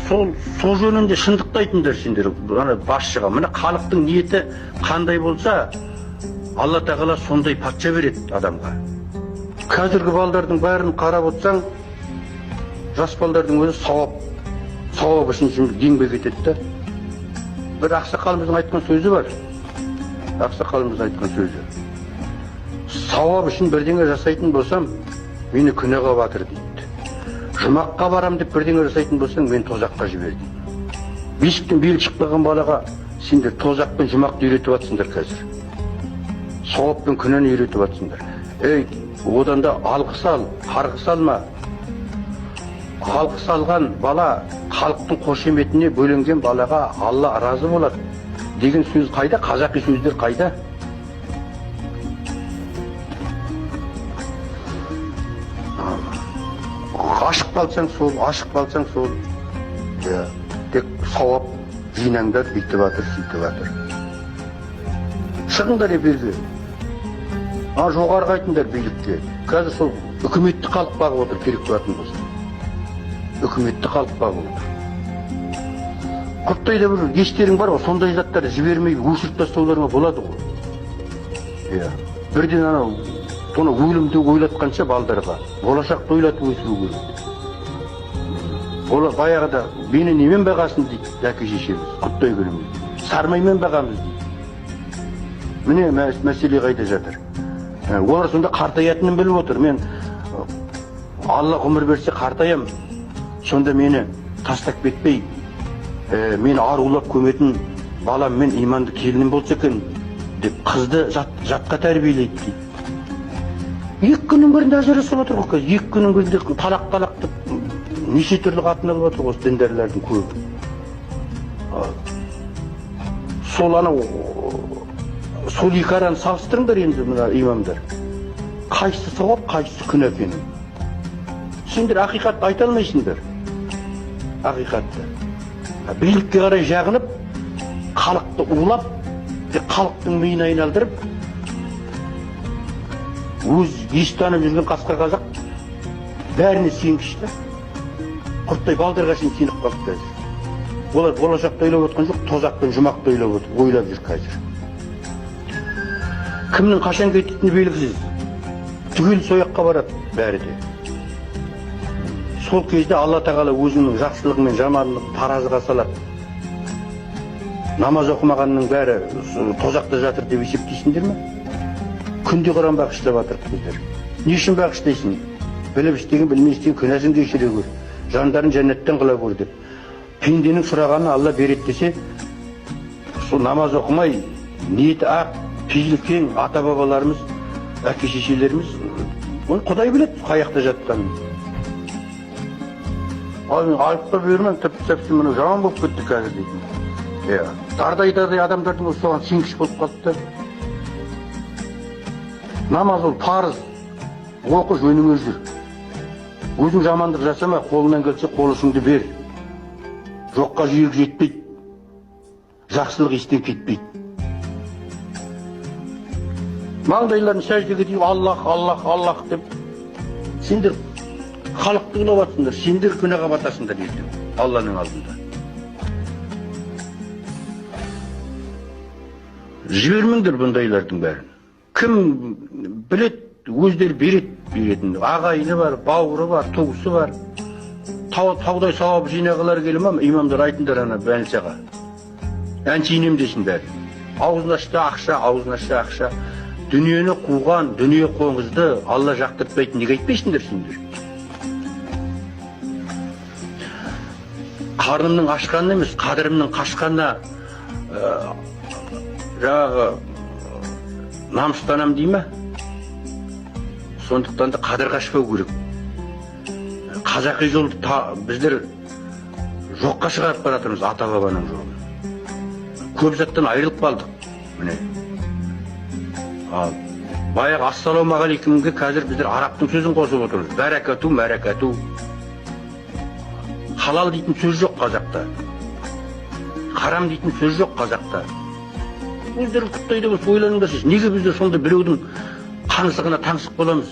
сол жөнінде шындықты айтыңдар сендер. Ана басшыға мына халықтың ниеті қандай болса, Алла тағала сондай патша береді адамға. Қазіргі балдардың бәрін қарап отырсаң, жас балдардың өзі сауап үшін еңбек етеді да. Bir ақсақалымыздың айтқан сөзі бар. Ақсақалымыздың айтқан сөзі. Сауап үшін бірдеңе жасайтын болсам, мені күнәға батыр дейді. Жұмаққа барам деп бірдеңе жасайтын болсаң, мен тозаққа жібер дейді. Бесіктен белі шықпаған балаға сендер тозақпен жұмақты үйретіп жатсыңдар қазір. Сауаппен күнәні үйретіп жатсыңдар. Ей, одан да алғыс ал, қарғыс алма. Алғыс алған бала халықтың қошеметіне бөленген балаға Алла разы болады деген сөз қайда? Қазақи сөздер қайда? Ашық қалсаң сол. Тек сауап жинаңдар, бүйтіп жатыр, сөйтіп жатыр. Шығыңдар еберге. Жоғарғы айтыңдар билікке. Қазір сол үкіметті халық бағып отыр, керек болатын болса. Үкіметті халық бағып отыр. Құттайда бір естерің бар ғой, сондай заттарды жібермей өшіріп тастауларыңа болады ғой. Бірден анау соны өлімді ойлатқанша балдарға болашақты ойлатып өсіру керек. Олар баяғыда мені немен бағасын дейді әке шешеміз, құттай күніміз. Сармаймен бағамыз дейді. Міне мәселе қайда жатыр. Олар сонда қартаятынын біліп отыр. Мен Алла ғұмыр берсе қартаям. Сонда мені тастап кетпей, мені арулап көметін балам мен иманды келінім болса екен деп қызды жатқа тәрбиелейді дейді. Екі күннің бірінде ажырасып отыр ғой. Екі күннің бірінде талақ деп неше түрлі қатын алып отыр осы діндарлардың көбі. Сол екі араны салыстырыңдар енді мына имамдар. Қайсысы сауап, қайсысы күнә екенін. Сендер ақиқатты айта алмайсыңдар. Ақиқатты. Билікке қарай жағынып, халықты улап, халықтың миын айналдырып, өз естанып жүрген қасқа қазақ бәріне сенгішті. Құрттай балдарға шейін сеніп қалды қазір. Олар болашақты ойлап отқан жоқ, тозақпен жұмақты ойлап жүр қазір. Кімнің қашан кететіні белгісіз. Түгел сояққа барады бәрі де. Сол кезде Алла тағала өзінің жақсылығы мен жамандығын таразыға салады. Намаз оқымағанның бәрі тозақта жатыр деп есептейсіңдер ме? Күнде Құран бағыштап жатыр біздер. Не үшін бағыштайсың? Біліп істеген, білмей істеген күнәсін кешіре көр. Жандарын жәннаттан қыла көр деп. Пенденің сұрағанын Алла береді десе, сол намаз оқымай, ниеті ақ, пейілі кең ата бабаларымыз, әке шешелеріміз, оны Құдай біледі қаяқта жатқанын. Мен айыпқа бермем, тіпті мұны жаман болып кетті қазір дейтін. Дардай адамдардың соған сенгіш болып қалды. Намаз ол парыз, оқы жөніңе жүр. Өзің жамандық жасама, қолынан келсе қол ұшыңды бер. Жоққа жүйек жетпейді. Жақсылық естен кетпейді. Маңдайларын сәждеге дейін Аллах деп. Сендер халықты ұлап атсыңдар, сендер күнәға батасыңдар ертең Алланың алдында. Жібермеңдер бұндайлардың бәрін. Кім білет, өздері беретін. Ағайыны бар, бауыры бар, туысы бар. Таудай сауап жинағылар келім ама, имамдар айтындар ана бәлсаға. Әншейінем десін бәрі. Аузын ашты ақша. Дүниені қуған, дүние қоңызды Алла жақтыртпайтын неге айтпайсыңдар сендер? Қарнымның ашқанына емес, қадірімнің қашқанына жағы намыстанам дей ма? Сондықтан да қадір қашпау керек. Қазақи жолды біздер жоққа шығарып баратырмыз, ата бабаның жолын. Көп заттан айырылып қалдық. Міне. Баяғы ассалаумағалейкумге қазір біздер арабтың сөзін қосып отырмыз. Бәрәкәту. Халал дейтін сөз жоқ қазақта. Харам дейтін сөз жоқ қазақта. Өздері құттайды болса ойланыңдар сіз. Неге біздер сонда біреудің қаңсығына таңсық боламыз?